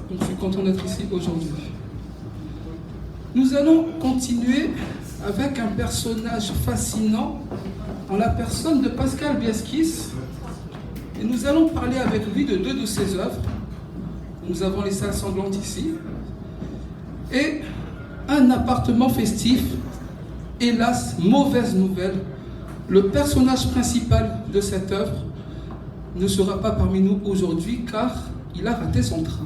Donc je suis content d'être ici aujourd'hui. Nous allons continuer avec un personnage fascinant en la personne de Pascal Biesquis. Et nous allons parler avec lui de deux de ses œuvres. Nous avons Les Salles Sanglantes ici. Et Un appartement festif. Hélas, mauvaise nouvelle. Le personnage principal de cette œuvre ne sera pas parmi nous aujourd'hui car il a raté son train.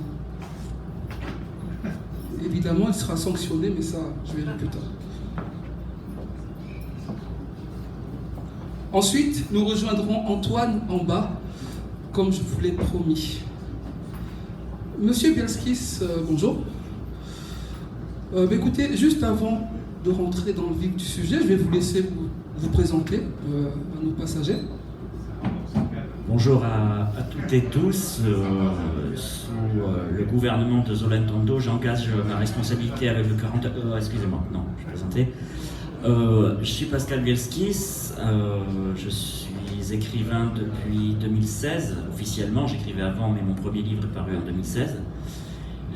Évidemment, il sera sanctionné, mais ça, je verrai plus tard. Ensuite, nous rejoindrons Antoine en bas, comme je vous l'ai promis. Monsieur Biesquis, bonjour. Écoutez, juste avant de rentrer dans le vif du sujet, je vais vous laisser vous présenter à nos passagers. Bonjour à toutes et tous. Sous le gouvernement de Zola Ntando, j'engage ma responsabilité avec le 40... excusez-moi, non, je plaisantais. Je suis Pascal Biesquis, je suis écrivain depuis 2016, officiellement. J'écrivais avant, mais mon premier livre est paru en 2016.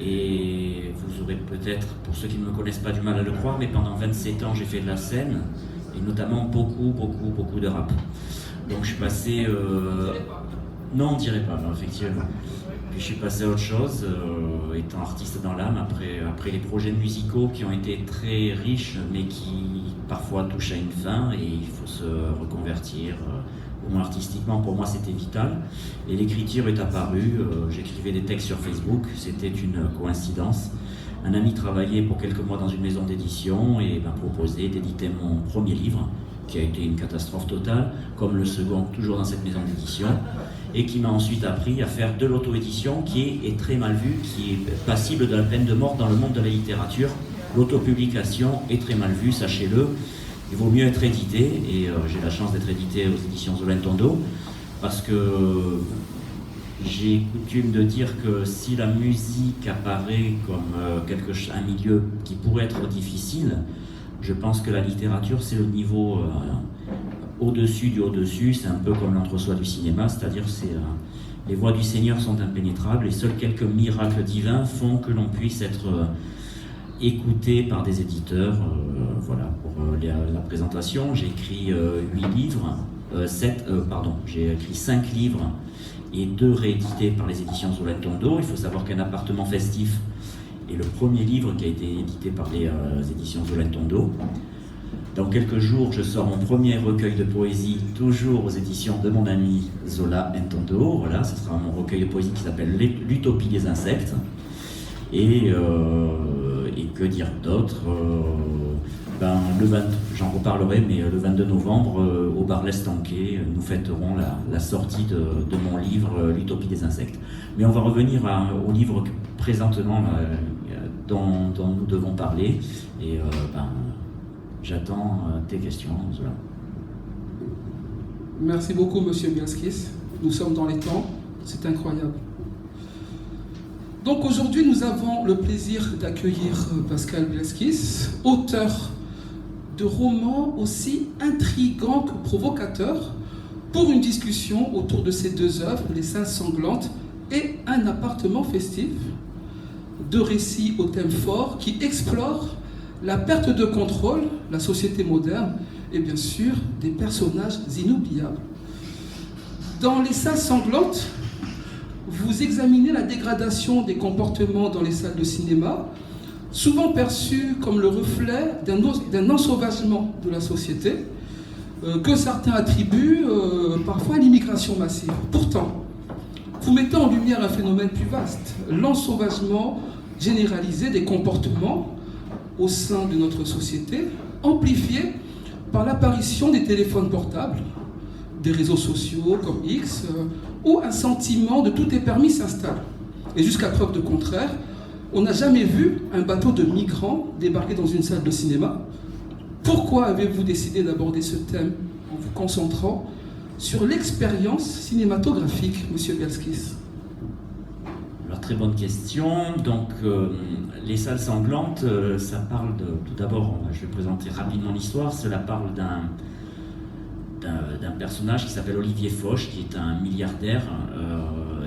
Et vous aurez peut-être, pour ceux qui ne me connaissent pas, du mal à le croire, mais pendant 27 ans, j'ai fait de la scène, et notamment beaucoup de rap. Donc je suis passé... Non, on ne dirait pas, non, effectivement. Puis je suis passé à autre chose, étant artiste dans l'âme, après les projets musicaux qui ont été très riches, mais qui parfois touchent à une fin, et il faut se reconvertir. Au moins artistiquement, pour moi, c'était vital. Et l'écriture est apparue, j'écrivais des textes sur Facebook, c'était une coïncidence. Un ami travaillait pour quelques mois dans une maison d'édition et m'a proposé d'éditer mon premier livre, qui a été une catastrophe totale, comme le second, toujours dans cette maison d'édition, et qui m'a ensuite appris à faire de l'auto-édition, qui est très mal vue, qui est passible de la peine de mort dans le monde de la littérature. L'autopublication est très mal vue, sachez-le. Il vaut mieux être édité, et j'ai la chance d'être édité aux éditions Zola Ntando, parce que j'ai coutume de dire que si la musique apparaît comme un milieu qui pourrait être difficile, je pense que la littérature, c'est le niveau au-dessus du au-dessus, c'est un peu comme l'entre-soi du cinéma, c'est-à-dire les voies du Seigneur sont impénétrables et seuls quelques miracles divins font que l'on puisse être écouté par des éditeurs. Voilà, pour la présentation, j'ai écrit 8 livres, j'ai écrit 5 livres et 2 réédités par les éditions Zola Ntando. Il faut savoir qu'un appartement festif est le premier livre qui a été édité par les éditions Zola Ntando. Dans quelques jours, je sors mon premier recueil de poésie, toujours aux éditions de mon ami Zola Ntando. Voilà, ce sera mon recueil de poésie qui s'appelle L'Utopie des insectes. Et que dire d'autre, j'en reparlerai, mais le 22 novembre, au bar L'Estanquet, nous fêterons la sortie de mon livre L'Utopie des insectes. Mais on va revenir au livre présentement dont nous devons parler, et j'attends tes questions. Voilà. Merci beaucoup, monsieur Biesquis. Nous sommes dans les temps, c'est incroyable. Donc aujourd'hui, nous avons le plaisir d'accueillir Pascal Biesquis, auteur de romans aussi intrigants que provocateurs, pour une discussion autour de ces deux œuvres, Les Salles Sanglantes et Un appartement festif. Deux récits au thème fort qui explorent la perte de contrôle, la société moderne et bien sûr des personnages inoubliables. Dans Les Salles Sanglantes, vous examinez la dégradation des comportements dans les salles de cinéma, souvent perçus comme le reflet d'un ensauvagement de la société, que certains attribuent parfois à l'immigration massive. Pourtant, vous mettez en lumière un phénomène plus vaste, l'ensauvagement généralisé des comportements au sein de notre société, amplifié par l'apparition des téléphones portables, des réseaux sociaux comme X, où un sentiment de tout est permis s'installe. Et jusqu'à preuve de contraire, on n'a jamais vu un bateau de migrants débarquer dans une salle de cinéma. Pourquoi avez-vous décidé d'aborder ce thème en vous concentrant sur l'expérience cinématographique, monsieur Biesquis? Alors, très bonne question. Donc, Les Salles Sanglantes, ça parle de... Tout d'abord, je vais présenter rapidement l'histoire. Cela parle d'un personnage qui s'appelle Olivier Foch, qui est un milliardaire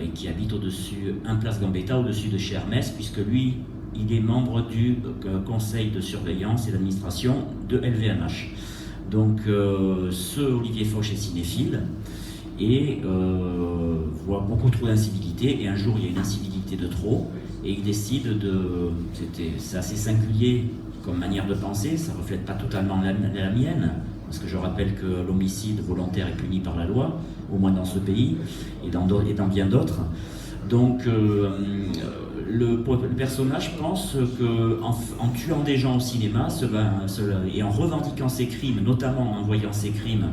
et qui habite au-dessus, un place Gambetta, au-dessus de chez Hermès, puisque lui, il est membre du conseil de surveillance et d'administration de LVMH. Donc, ce Olivier Foch est cinéphile et voit beaucoup trop d'incivilité. Et un jour, il y a une incivilité de trop et il décide de... C'est assez singulier comme manière de penser, ça ne reflète pas totalement la mienne, parce que je rappelle que l'homicide volontaire est puni par la loi, au moins dans ce pays et dans bien d'autres. Donc, le personnage pense qu'en tuant des gens au cinéma et en revendiquant ses crimes, notamment en envoyant ses crimes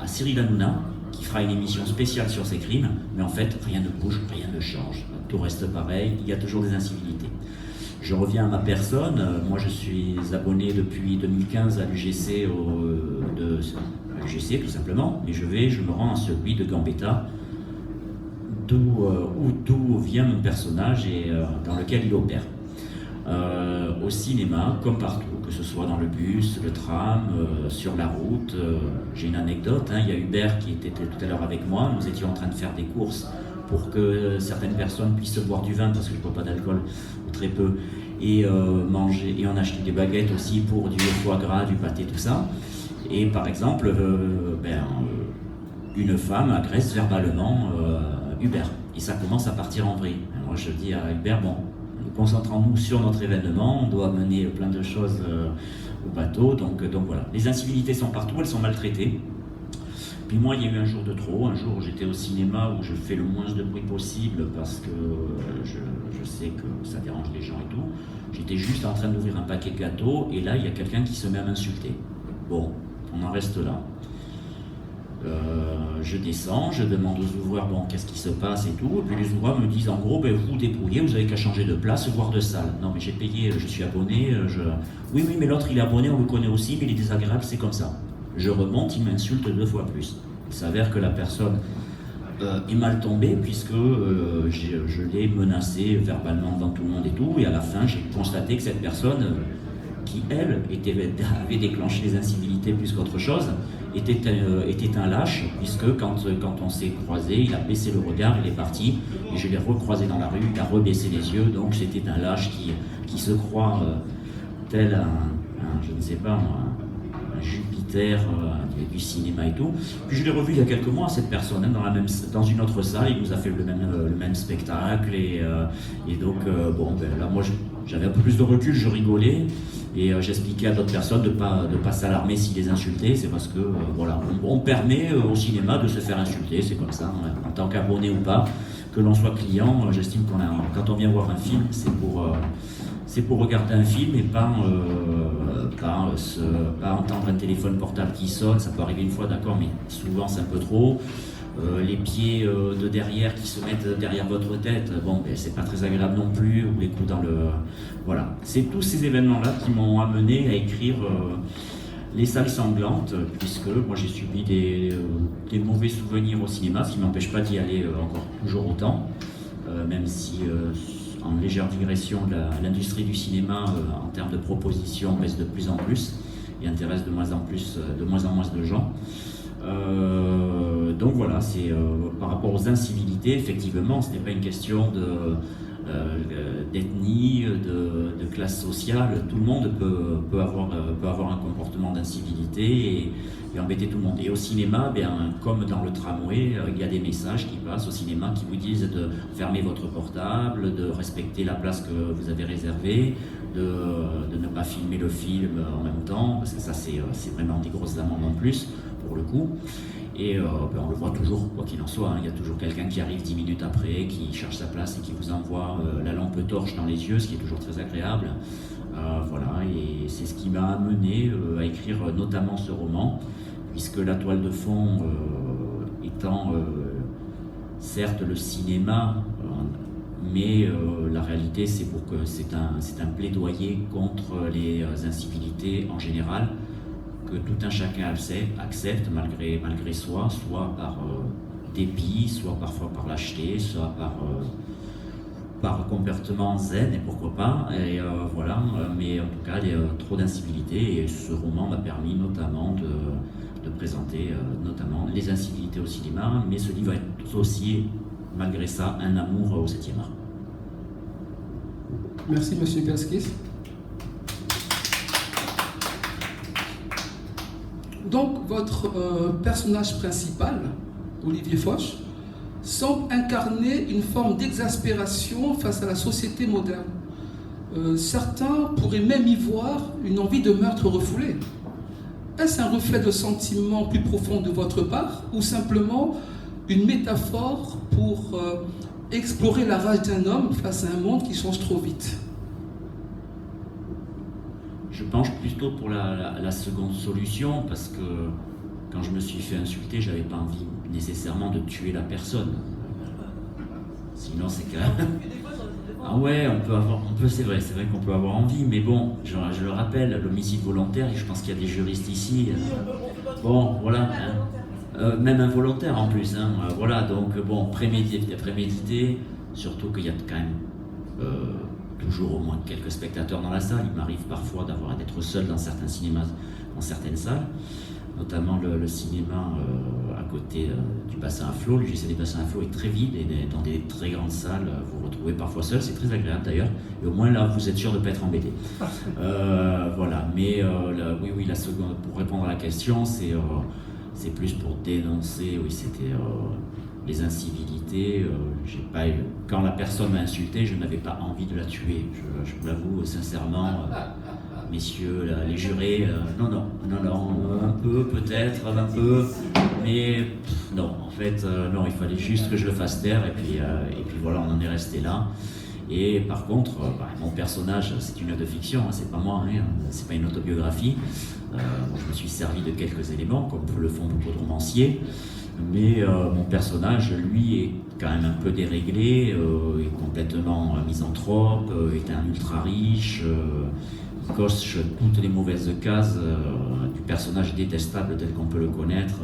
à Cyril Hanouna, qui fera une émission spéciale sur ses crimes, mais en fait, rien ne bouge, rien ne change. Tout reste pareil, il y a toujours des incivilités. Je reviens à ma personne. Moi, je suis abonné depuis 2015 à l'UGC, l'UGC tout simplement, mais je me rends à celui de Gambetta, d'où vient mon personnage et dans lequel il opère. Au cinéma, comme partout, que ce soit dans le bus, le tram, sur la route. J'ai une anecdote, il y a Hubert qui était tout à l'heure avec moi. Nous étions en train de faire des courses pour que certaines personnes puissent boire du vin, parce que je ne bois pas d'alcool, ou très peu, et manger. Et on a acheté des baguettes aussi pour du foie gras, du pâté, tout ça. Et par exemple, une femme agresse verbalement Hubert. Et ça commence à partir en vrille. Moi, je dis à Hubert, bon, concentrons-nous sur notre événement, on doit mener plein de choses au bateau, donc voilà. Les incivilités sont partout, elles sont maltraitées. Puis moi, il y a eu un jour de trop, un jour où j'étais au cinéma, où je fais le moins de bruit possible, parce que je sais que ça dérange les gens et tout. J'étais juste en train d'ouvrir un paquet de gâteaux, et là, il y a quelqu'un qui se met à m'insulter. Bon, on en reste là. Je descends, je demande aux ouvreurs, bon, qu'est-ce qui se passe et tout, et puis les ouvreurs me disent, en gros, vous vous débrouillez, vous avez qu'à changer de place, voire de salle. Non, mais j'ai payé, je suis abonné, Oui, mais l'autre, il est abonné, on le connaît aussi, mais il est désagréable, c'est comme ça. Je remonte, il m'insulte 2 fois plus. Il s'avère que la personne est mal tombée, puisque je l'ai menacé verbalement devant tout le monde et tout, et à la fin, j'ai constaté que cette personne, qui, elle, avait déclenché les incivilités plus qu'autre chose, était un lâche, puisque quand on s'est croisé, il a baissé le regard, il est parti, et je l'ai recroisé dans la rue, il a rebaissé les yeux, donc c'était un lâche qui se croit tel je ne sais pas moi, un Jupiter du cinéma et tout. Puis je l'ai revu il y a quelques mois, cette personne, dans une autre salle, il nous a fait le même spectacle, et donc, là moi j'avais un peu plus de recul, je rigolais, et j'expliquais à d'autres personnes de pas s'alarmer s'ils les insultaient, c'est parce que, voilà, on permet au cinéma de se faire insulter, c'est comme ça, en tant qu'abonné ou pas, que l'on soit client, j'estime quand on vient voir un film, c'est pour regarder un film et pas entendre un téléphone portable qui sonne. Ça peut arriver une fois, d'accord, mais souvent c'est un peu trop. Les pieds de derrière qui se mettent derrière votre tête, bon, c'est pas très agréable non plus, ou les coups dans le... Voilà. C'est tous ces événements-là qui m'ont amené à écrire Les Salles Sanglantes, puisque moi j'ai subi des mauvais souvenirs au cinéma, ce qui ne m'empêche pas d'y aller encore toujours autant, même si... en légère digression, l'industrie du cinéma, en termes de propositions, baisse de plus en plus et intéresse de moins en moins de gens. Donc voilà, c'est par rapport aux incivilités, effectivement, ce n'est pas une question d'ethnie, de classe sociale. Tout le monde peut avoir un comportement d'incivilité et embêter tout le monde. Et au cinéma, comme dans le tramway, il y a des messages qui passent au cinéma qui vous disent de fermer votre portable, de respecter la place que vous avez réservée, de ne pas filmer le film en même temps, parce que ça c'est vraiment des grosses amendes en plus pour le coup. Et on le voit toujours, quoi qu'il en soit, il y a toujours quelqu'un qui arrive 10 minutes après, qui cherche sa place et qui vous envoie la lampe torche dans les yeux, ce qui est toujours très agréable. Voilà, et c'est ce qui m'a amené à écrire notamment ce roman, puisque la toile de fond étant certes le cinéma, mais la réalité c'est c'est un plaidoyer contre les incivilités en général, que tout un chacun accepte malgré soi, soit par dépit, soit parfois par lâcheté, soit par comportement zen, et pourquoi pas, et voilà, mais en tout cas il y a trop d'incivilité, et ce roman m'a permis notamment de présenter notamment les incivilités au cinéma, mais ce livre est aussi malgré ça un amour au 7e art. Merci, monsieur Bielskis. Donc, votre personnage principal, Olivier Foch, semble incarner une forme d'exaspération face à la société moderne. Certains pourraient même y voir une envie de meurtre refoulé. Est-ce un reflet de sentiment plus profond de votre part ou simplement une métaphore pour explorer la rage d'un homme face à un monde qui change trop vite? Je penche plutôt pour la seconde solution, parce que quand je me suis fait insulter, j'avais pas envie nécessairement de tuer la personne. Sinon, c'est quand même... Ah ouais, c'est vrai qu'on peut avoir envie, mais bon, je le rappelle, l'homicide volontaire, et je pense qu'il y a des juristes ici. Bon, voilà. Hein, même involontaire en plus. Hein, voilà, donc bon, prémédité, surtout qu'il y a quand même toujours au moins quelques spectateurs dans la salle. Il m'arrive parfois d'être seul dans certains cinémas, dans certaines salles, notamment le cinéma à côté du bassin à flot. L'UGC des bassins à flot est très vide et dans des très grandes salles, vous vous retrouvez parfois seul, c'est très agréable d'ailleurs, et au moins là vous êtes sûr de ne pas être embêté. Voilà, mais oui, la seconde, pour répondre à la question, c'est plus pour dénoncer, oui, c'était les incivilités. Quand la personne m'a insulté, je n'avais pas envie de la tuer, je vous l'avoue sincèrement. Messieurs les jurés, non, un peu peut-être, un peu, mais non, en fait, non, il fallait juste que je le fasse taire, et puis voilà, on en est resté là. Et par contre, mon personnage, c'est une œuvre de fiction, hein, c'est pas moi, hein, c'est pas une autobiographie. Je me suis servi de quelques éléments, comme le font beaucoup de romanciers, mais mon personnage, lui, est quand même un peu déréglé, est complètement misanthrope, est un ultra riche, coche toutes les mauvaises cases du personnage détestable tel qu'on peut le connaître,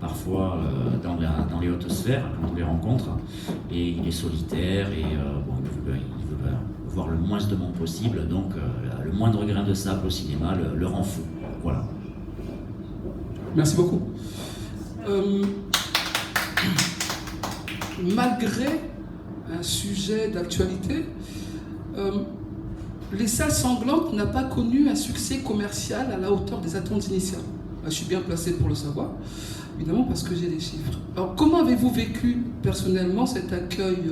parfois dans les hautes sphères, quand on les rencontre, et il est solitaire, et il veut voir le moins de monde possible, donc le moindre grain de sable au cinéma le rend fou. Voilà. Merci beaucoup. Malgré un sujet d'actualité, Les Salles Sanglantes n'a pas connu un succès commercial à la hauteur des attentes initiales. Je suis bien placé pour le savoir, évidemment, parce que j'ai des chiffres. Alors, comment avez-vous vécu personnellement cet accueil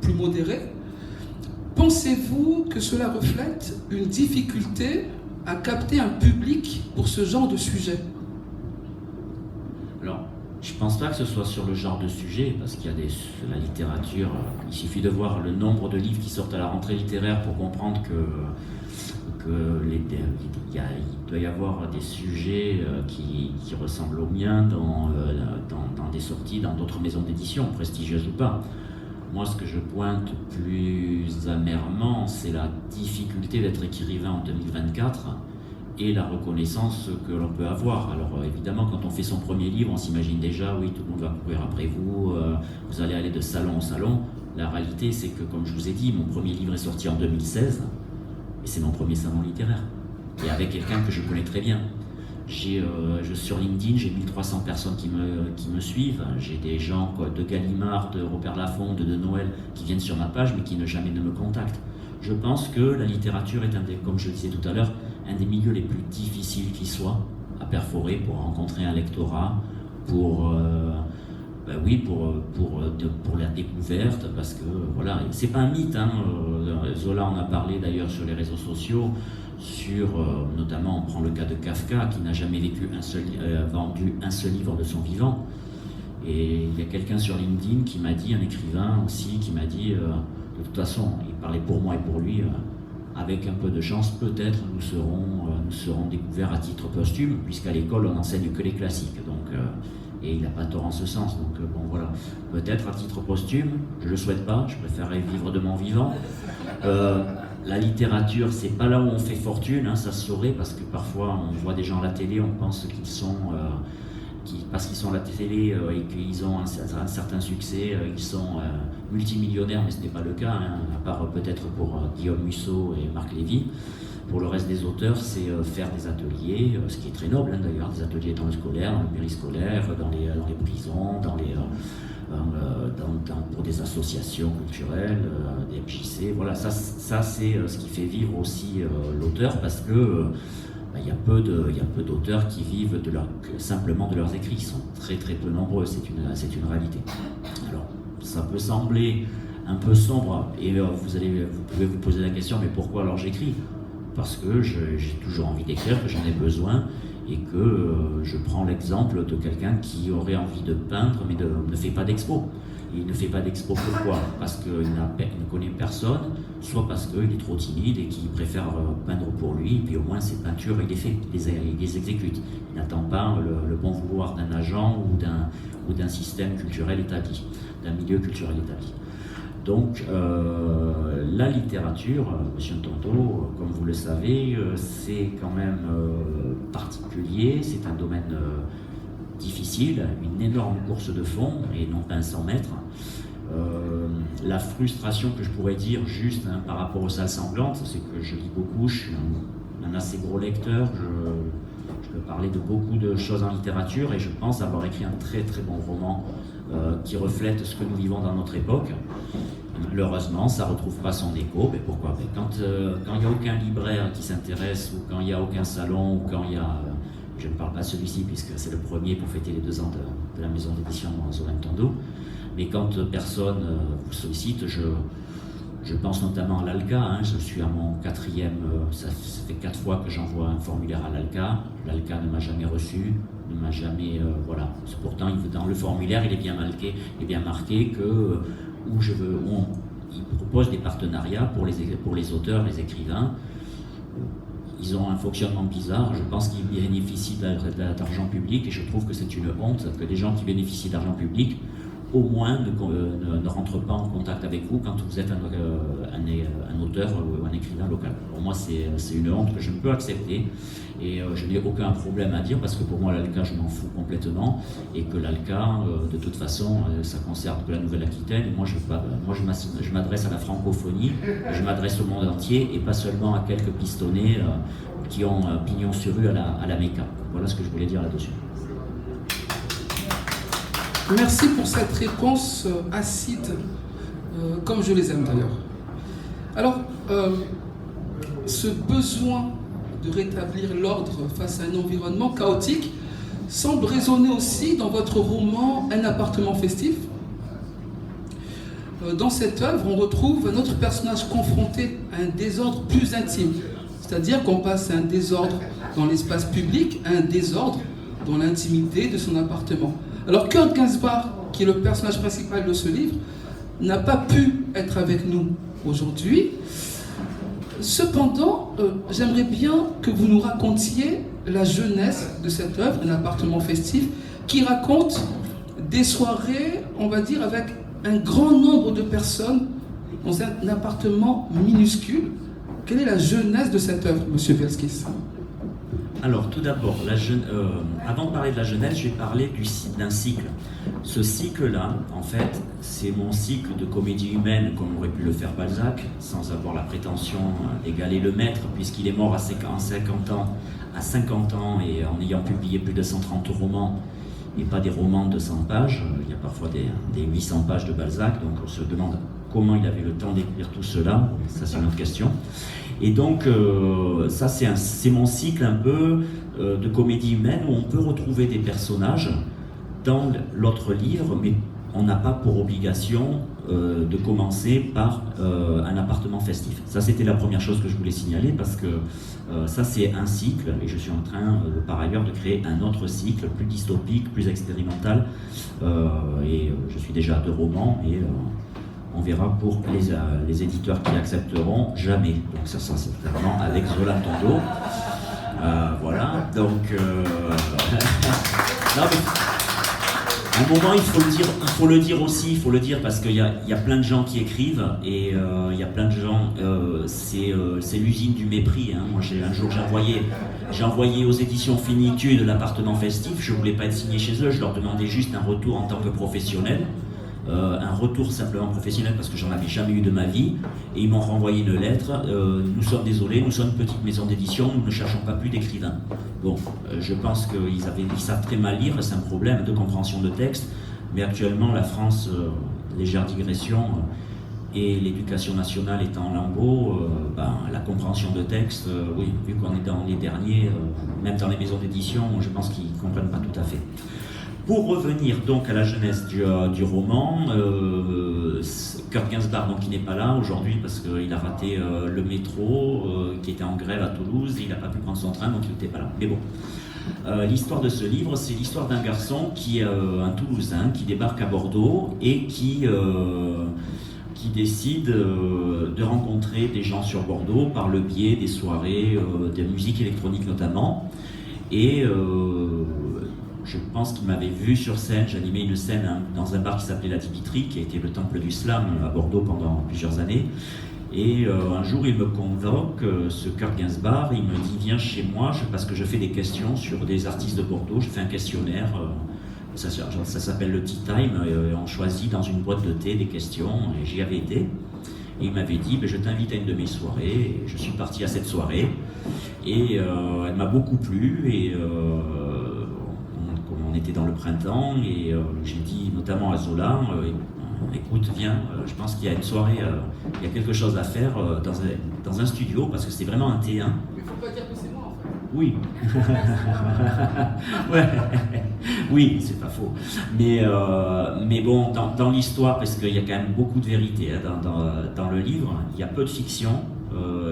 plus modéré? Pensez-vous que cela reflète une difficulté à capter un public pour ce genre de sujet? Alors, je ne pense pas que ce soit sur le genre de sujet, parce qu'il y a la littérature, il suffit de voir le nombre de livres qui sortent à la rentrée littéraire pour comprendre qu'il doit y avoir des sujets qui ressemblent aux miens dans des sorties dans d'autres maisons d'édition, prestigieuses ou pas. Moi, ce que je pointe plus amèrement, c'est la difficulté d'être écrivain en 2024 et la reconnaissance que l'on peut avoir. Alors évidemment, quand on fait son premier livre, on s'imagine déjà, oui, tout le monde va courir après vous, vous allez aller de salon en salon. La réalité, c'est que, comme je vous ai dit, mon premier livre est sorti en 2016, et c'est mon premier salon littéraire, et avec quelqu'un que je connais très bien. Sur LinkedIn, j'ai 1300 personnes qui me suivent. J'ai des gens de Gallimard, de Robert Laffont, de Noël qui viennent sur ma page mais qui jamais ne me contactent. Je pense que la littérature est comme je le disais tout à l'heure, un des milieux les plus difficiles qui soit à perforer pour rencontrer un lectorat, pour la découverte, parce que voilà, c'est pas un mythe, hein. Zola en a parlé d'ailleurs sur les réseaux sociaux, notamment on prend le cas de Kafka qui n'a jamais vendu un seul livre de son vivant, et il y a quelqu'un sur LinkedIn qui m'a dit, un écrivain aussi, qui m'a dit de toute façon, il parlait pour moi et pour lui, avec un peu de chance, peut-être nous serons découverts à titre posthume, puisqu'à l'école on n'enseigne que les classiques, donc et il n'a pas tort en ce sens, donc bon voilà, peut-être à titre posthume, je le souhaite pas, je préférerais vivre de mon vivant. La littérature, c'est pas là où on fait fortune, hein, ça se saurait, parce que parfois on voit des gens à la télé, on pense qu'ils sont, parce qu'ils sont à la télé et qu'ils ont un certain succès, ils sont multimillionnaires, mais ce n'est pas le cas, hein, à part peut-être pour Guillaume Musso et Marc Lévy. Pour le reste des auteurs, c'est faire des ateliers, ce qui est très noble, hein, d'ailleurs, des ateliers dans le scolaire, dans le périscolaire, dans les prisons, pour des associations culturelles, des MJC. Voilà, ça c'est ce qui fait vivre aussi l'auteur, parce que il y a peu d'auteurs qui vivent simplement de leurs écrits. Ils sont très très peu nombreux, c'est une réalité. Alors, ça peut sembler un peu sombre, et vous pouvez vous poser la question, mais pourquoi alors j'écris? Parce que j'ai toujours envie d'écrire, que j'en ai besoin, et que je prends l'exemple de quelqu'un qui aurait envie de peindre, mais ne fait pas d'expo. Il ne fait pas d'expo, pourquoi? Parce qu'il ne connaît personne, soit parce qu'il est trop timide et qu'il préfère peindre pour lui, et puis au moins ses peintures, il les fait, il les exécute. Il n'attend pas le bon vouloir d'un agent ou d'un système culturel établi, d'un milieu culturel établi. Donc, la littérature, Monsieur Ntonto, comme vous le savez, c'est quand même particulier, c'est un domaine difficile, une énorme course de fond, et non pas un 100 mètres. La frustration que je pourrais dire juste par rapport aux salles sanglantes, c'est que je lis beaucoup, je suis un assez gros lecteur, je peux parler de beaucoup de choses en littérature, et je pense avoir écrit un très très bon roman qui reflète ce que nous vivons dans notre époque. Malheureusement, ça ne retrouve pas son écho. Mais pourquoi? Quand il n'y a aucun libraire qui s'intéresse, ou quand il n'y a aucun salon, ou quand il y a... Je ne parle pas de celui-ci, puisque c'est le premier pour fêter les 2 ans de la maison d'édition Zola Ntondo. Mais quand personne vous sollicite, je pense notamment à l'ALCA. Je suis à mon 4e, ça fait 4 fois que j'envoie un formulaire à l'ALCA. L'ALCA ne m'a jamais reçu, ne m'a jamais... voilà. Pourtant, dans le formulaire, il est bien marqué que... ils proposent des partenariats pour les auteurs, les écrivains. Ils ont un fonctionnement bizarre. Je pense qu'ils bénéficient d'argent public, et je trouve que c'est une honte que des gens qui bénéficient d'argent public au moins ne rentrent pas en contact avec vous quand vous êtes un auteur ou un écrivain local. Pour moi, c'est une honte que je ne peux accepter, et je n'ai aucun problème à dire, parce que pour moi, l'ALCA, je m'en fous complètement, et que l'ALCA, de toute façon, ça concerne que la Nouvelle-Aquitaine. Moi, je m'adresse à la francophonie, je m'adresse au monde entier, et pas seulement à quelques pistonnés qui ont pignon sur rue à la Mecca. Voilà ce que je voulais dire là-dessus. Merci pour cette réponse acide, comme je les aime d'ailleurs. Alors, ce besoin de rétablir l'ordre face à un environnement chaotique semble résonner aussi dans votre roman « Un appartement festif ». Dans cette œuvre, on retrouve un autre personnage confronté à un désordre plus intime. C'est-à-dire qu'on passe à un désordre dans l'espace public, à un désordre dans l'intimité de son appartement. Alors Kurt Gainsbourg, qui est le personnage principal de ce livre, n'a pas pu être avec nous aujourd'hui. Cependant, j'aimerais bien que vous nous racontiez la jeunesse de cette œuvre, Un appartement festif, qui raconte des soirées, on va dire, avec un grand nombre de personnes dans un appartement minuscule. Quelle est la jeunesse de cette œuvre, Monsieur Bielskis? Alors, tout d'abord, avant de parler de la jeunesse, je vais parler d'un cycle. Ce cycle-là, en fait, c'est mon cycle de comédie humaine, comme aurait pu le faire Balzac, sans avoir la prétention d'égaler le maître, puisqu'il est mort à 50 ans, et en ayant publié plus de 130 romans, et pas des romans de 100 pages. Il y a parfois des 800 pages de Balzac, donc on se demande comment il avait le temps d'écrire tout cela. Ça, c'est une autre question. Et donc, ça, c'est mon cycle un peu de comédie humaine, où on peut retrouver des personnages dans l'autre livre, mais on n'a pas pour obligation de commencer par un appartement festif. Ça, c'était la première chose que je voulais signaler, parce que ça, c'est un cycle, et je suis en train, par ailleurs, de créer un autre cycle, plus dystopique, plus expérimental, et je suis déjà à 2 romans, et on verra pour les éditeurs qui accepteront, jamais. Donc ça c'est clairement avec Zola Ntondo. Voilà, donc... non, mais, à un moment, il faut le dire aussi, il faut le dire, parce qu'il y a plein de gens qui écrivent, et il y a plein de gens, c'est l'usine du mépris. Moi, un jour, j'ai envoyé aux éditions Finitude l'appartement festif. Je ne voulais pas être signé chez eux, je leur demandais juste un retour en tant que professionnel. Un retour simplement professionnel, parce que j'en avais jamais eu de ma vie, et ils m'ont renvoyé une lettre. Nous sommes désolés, nous sommes une petite maison d'édition, nous ne cherchons pas plus d'écrivains. Bon, je pense qu'ils savent très mal lire, c'est un problème de compréhension de texte. Mais actuellement, la France, légère digression, et l'éducation nationale étant en lambeaux, la compréhension de texte, oui, vu qu'on est dans les derniers, même dans les maisons d'édition, je pense qu'ils ne comprennent pas tout à fait. Pour revenir donc à la jeunesse du roman, Kurt Gainsbach, donc, il n'est pas là aujourd'hui parce qu'il a raté le métro, qui était en grève à Toulouse, il n'a pas pu prendre son train, donc il n'était pas là. Mais bon, l'histoire de ce livre, c'est l'histoire d'un garçon qui est un Toulousain, qui débarque à Bordeaux et qui décide de rencontrer des gens sur Bordeaux par le biais des soirées de musique électronique notamment. Et je pense qu'il m'avait vu sur scène, j'animais une scène dans un bar qui s'appelait La Dimitri, qui a été le temple du slam à Bordeaux pendant plusieurs années. Et un jour, il me convoque, ce Kurt Gainsbach, il me dit « Viens chez moi, parce que je fais des questions sur des artistes de Bordeaux, je fais un questionnaire, ça s'appelle le Tea Time, on choisit dans une boîte de thé des questions, et j'y avais été. Et il m'avait dit, je t'invite à une de mes soirées, et je suis parti à cette soirée, et elle m'a beaucoup plu, et on était dans le printemps, et j'ai dit notamment à Zola, écoute, viens, je pense qu'il y a une soirée, il y a quelque chose à faire dans un studio, parce que c'est vraiment un T1. Mais il ne faut pas dire que c'est moi, en fait. Oui. Ouais. Oui, c'est pas faux. Mais bon, dans l'histoire, parce qu'il y a quand même beaucoup de vérité dans le livre, il y a peu de fiction.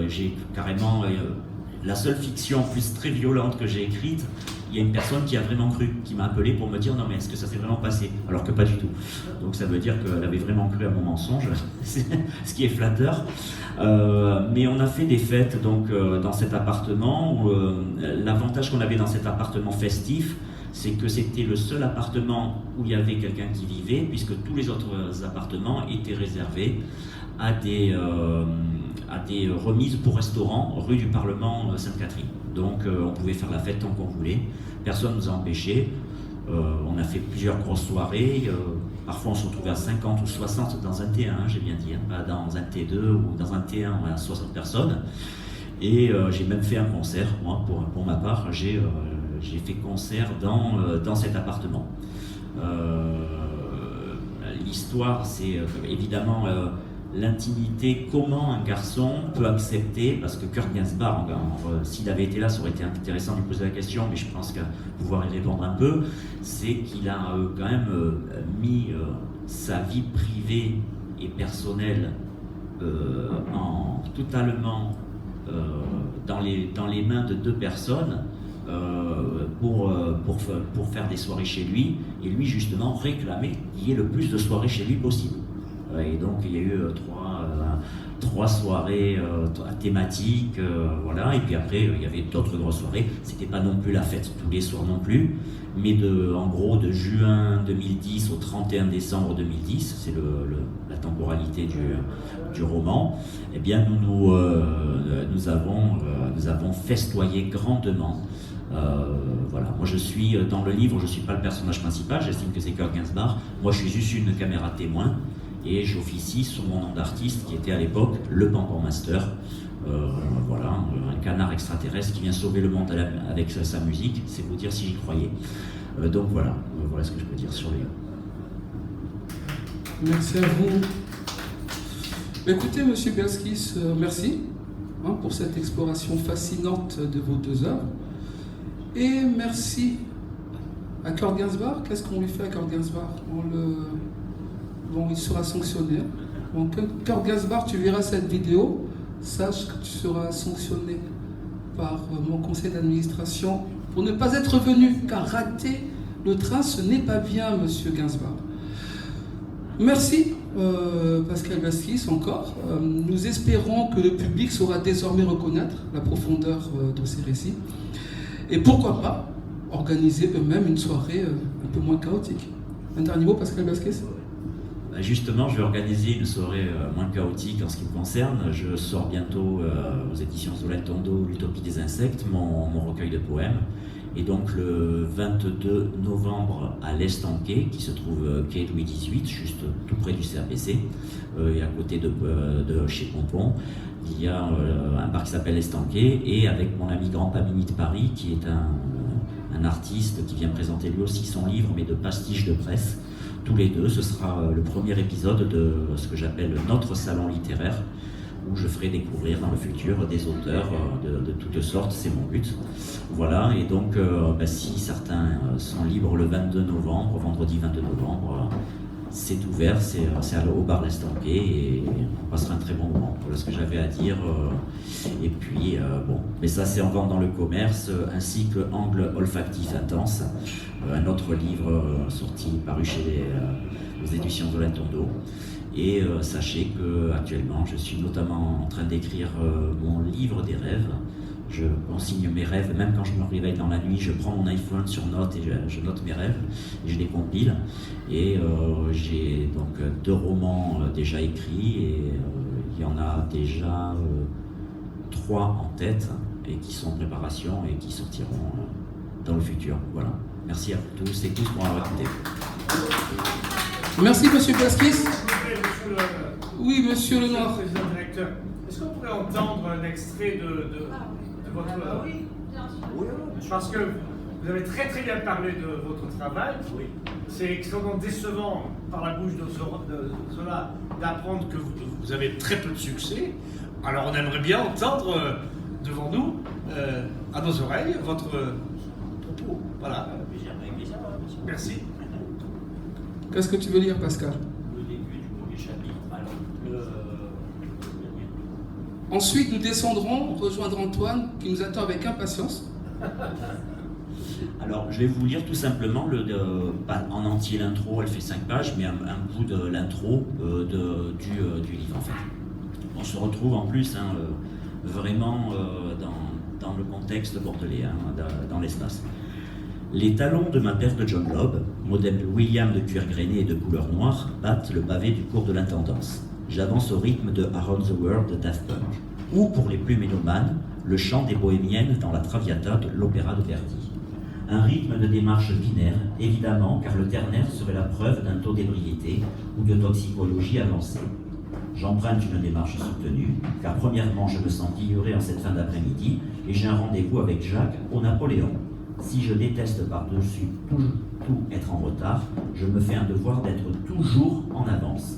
J'ai carrément la seule fiction en plus très violente que j'ai écrite. Il y a une personne qui a vraiment cru, qui m'a appelé pour me dire non mais est-ce que ça s'est vraiment passé? Alors que pas du tout. Donc ça veut dire qu'elle avait vraiment cru à mon mensonge, ce qui est flatteur. Mais on a fait des fêtes donc dans cet appartement. L'avantage qu'on avait dans cet appartement festif, c'est que c'était le seul appartement où il y avait quelqu'un qui vivait, puisque tous les autres appartements étaient réservés à des remises pour restaurants rue du Parlement Sainte-Catherine. Donc on pouvait faire la fête tant qu'on voulait, personne ne nous a empêchés. On a fait plusieurs grosses soirées, parfois on se retrouvait à 50 ou 60 dans un T1, j'ai bien dit, pas dans un T2 ou dans un T1 à 60 personnes. Et j'ai même fait un concert, moi pour ma part, j'ai fait concert dans cet appartement. L'histoire, c'est évidemment l'intimité, comment un garçon peut accepter, parce que Kurt Gainsbach, s'il avait été là, ça aurait été intéressant de lui poser la question, mais je pense qu'à pouvoir y répondre un peu, c'est qu'il a quand même mis sa vie privée et personnelle totalement dans les mains de deux personnes pour faire des soirées chez lui, et lui justement réclamait qu'il y ait le plus de soirées chez lui possible. Et donc il y a eu trois soirées thématiques, voilà, et puis après il y avait d'autres grosses soirées. C'était pas non plus la fête tous les soirs non plus, mais en gros de juin 2010 au 31 décembre 2010, c'est la temporalité du roman. Eh bien nous avons festoyé grandement. Voilà. Moi je suis dans le livre, je suis pas le personnage principal, j'estime que c'est Kurt Gainsbach. Moi je suis juste une caméra témoin. Et j'officie sous mon nom d'artiste qui était à l'époque le Pampan Master. Voilà, un canard extraterrestre qui vient sauver le monde avec sa musique, c'est vous dire si j'y croyais. Donc voilà ce que je peux dire sur lui. Merci à vous. Écoutez, Monsieur Bielskis, merci pour cette exploration fascinante de vos deux œuvres. Et merci à Kurt Gainsbach. Qu'est-ce qu'on lui fait à Kurt Gainsbach? Bon, il sera sanctionné. Bon, Kurt Gainsbach, tu verras cette vidéo, sache que tu seras sanctionné par mon conseil d'administration pour ne pas être venu, car rater le train, ce n'est pas bien, Monsieur Gainsbach. Merci, Pascal Bielskis, encore. Nous espérons que le public saura désormais reconnaître la profondeur de ces récits. Et pourquoi pas organiser eux-mêmes une soirée un peu moins chaotique. Un dernier mot, Pascal Bielskis? Justement, je vais organiser une soirée moins chaotique en ce qui me concerne. Je sors bientôt aux éditions Zola-Tondo, L'Utopie des insectes, mon recueil de poèmes. Et donc le 22 novembre à l'Estanquet, qui se trouve quai Louis XVIII, juste tout près du CAPC, et à côté de chez Pompon, il y a un bar qui s'appelle l'Estanquet, et avec mon ami Grand Pamini de Paris, qui est un artiste qui vient présenter lui aussi son livre, mais de pastiche de presse. tous les deux. Ce sera le premier épisode de ce que j'appelle notre salon littéraire, où je ferai découvrir dans le futur des auteurs de toutes sortes, c'est mon but. Voilà, et donc si certains sont libres le 22 novembre, vendredi 22 novembre, c'est ouvert, c'est au bar l'Estampé et on passera un très bon moment. Voilà ce que j'avais à dire. Et puis, mais ça c'est en vente dans le commerce, ainsi que Angle olfactif intense, un autre livre paru chez les éditions Zolentondo. Et sachez que actuellement, je suis notamment en train d'écrire mon livre des rêves. Je consigne mes rêves, même quand je me réveille dans la nuit, je prends mon iPhone sur note et je note mes rêves et je les compile. Et j'ai donc 2 romans déjà écrits et il y en a déjà 3 en tête et qui sont en préparation et qui sortiront dans le futur. Voilà. Merci à vous tous et tous pour avoir écouté. Merci, monsieur Blaskis. Oui, monsieur Lenoir. Président directeur, est-ce qu'on pourrait entendre un extrait de votre... Oui, bien sûr. Parce que vous avez très très bien parlé de votre travail. Oui. C'est extrêmement décevant par la bouche de Zola d'apprendre que vous avez très peu de succès. Alors on aimerait bien entendre devant nous, à nos oreilles, votre propos. Voilà. Merci. Qu'est-ce que tu veux lire, Pascal? Le début du premier chapitre. Alors, Ensuite, nous descendrons, rejoindre Antoine, qui nous attend avec impatience. Alors, je vais vous lire tout simplement, pas en entier l'intro, elle fait 5 pages, mais un bout de l'intro du livre en fait. On se retrouve en plus vraiment dans le contexte bordelais, dans l'espace. Les talons de ma paire de John Lobb, modèle William de cuir grainé et de couleur noire, battent le pavé du cours de l'intendance. J'avance au rythme de Around the World de Daft Punk, ou pour les plus mélomanes, le chant des bohémiennes dans la Traviata de l'opéra de Verdi. Un rythme de démarche binaire, évidemment, car le ternaire serait la preuve d'un taux d'ébriété ou de toxicologie avancée. J'emprunte une démarche soutenue, car premièrement, je me sens ignoré en cette fin d'après-midi et j'ai un rendez-vous avec Jacques au Napoléon. Si je déteste par-dessus tout être en retard, je me fais un devoir d'être toujours en avance.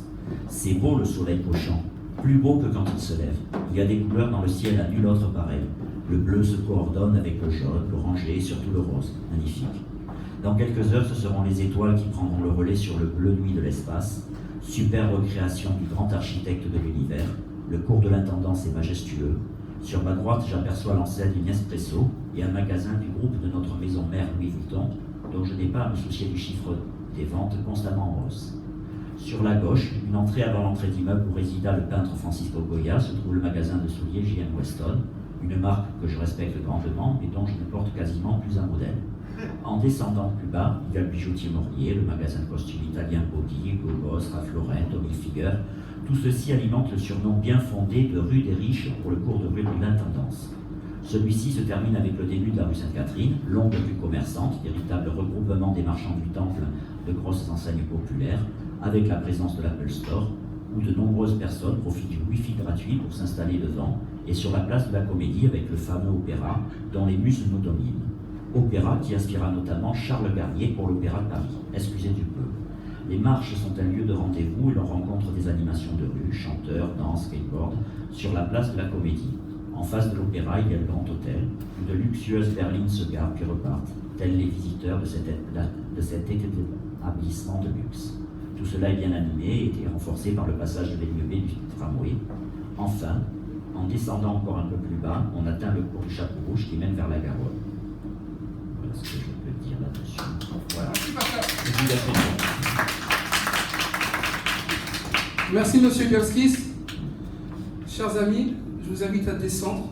C'est beau le soleil couchant, plus beau que quand il se lève. Il y a des couleurs dans le ciel à nul autre pareil. Le bleu se coordonne avec le jaune, l'orangé et surtout le rose. Magnifique. Dans quelques heures, ce seront les étoiles qui prendront le relais sur le bleu nuit de l'espace. Superbe création du grand architecte de l'univers. Le cours de l'intendance est majestueux. Sur ma droite, j'aperçois l'enseigne Nespresso et un magasin du groupe de notre maison mère Louis Vuitton, dont je n'ai pas à me soucier du chiffre des ventes constamment en hausse. Sur la gauche, une entrée avant l'entrée d'immeuble où résida le peintre Francisco Goya, se trouve le magasin de souliers J.M. Weston, une marque que je respecte grandement et dont je ne porte quasiment plus un modèle. En descendant plus bas, il y a le bijoutier Morlier, le magasin de costumes italien Body, Gogos, Ralph Lauren, Tommy Hilfiger. Tout ceci alimente le surnom bien fondé de rue des Riches pour le cours de rue de l'Intendance. Celui-ci se termine avec le début de la rue Sainte-Catherine, longue rue commerçante, véritable regroupement des marchands du Temple de grosses enseignes populaires, avec la présence de l'Apple Store, où de nombreuses personnes profitent du Wi-Fi gratuit pour s'installer devant, et sur la place de la Comédie avec le fameux opéra dont les muses nous dominent. Opéra qui inspira notamment Charles Garnier pour l'Opéra de Paris. Excusez du peu. Les marches sont un lieu de rendez-vous et l'on rencontre des animations de rue, chanteurs, danse, skateboard, sur la place de la Comédie. En face de l'Opéra, il y a le Grand Hôtel, où de luxueuses berlines se garent puis repartent, tels les visiteurs de cet établissement de luxe. Tout cela est bien animé et est renforcé par le passage de l'NEB du tramway. Enfin, en descendant encore un peu plus bas, on atteint le cours du Chapeau Rouge qui mène vers la Garonne. Voilà ce que je peux dire là-dessus. Voilà. Merci, monsieur Galskis. Chers amis, je vous invite à descendre.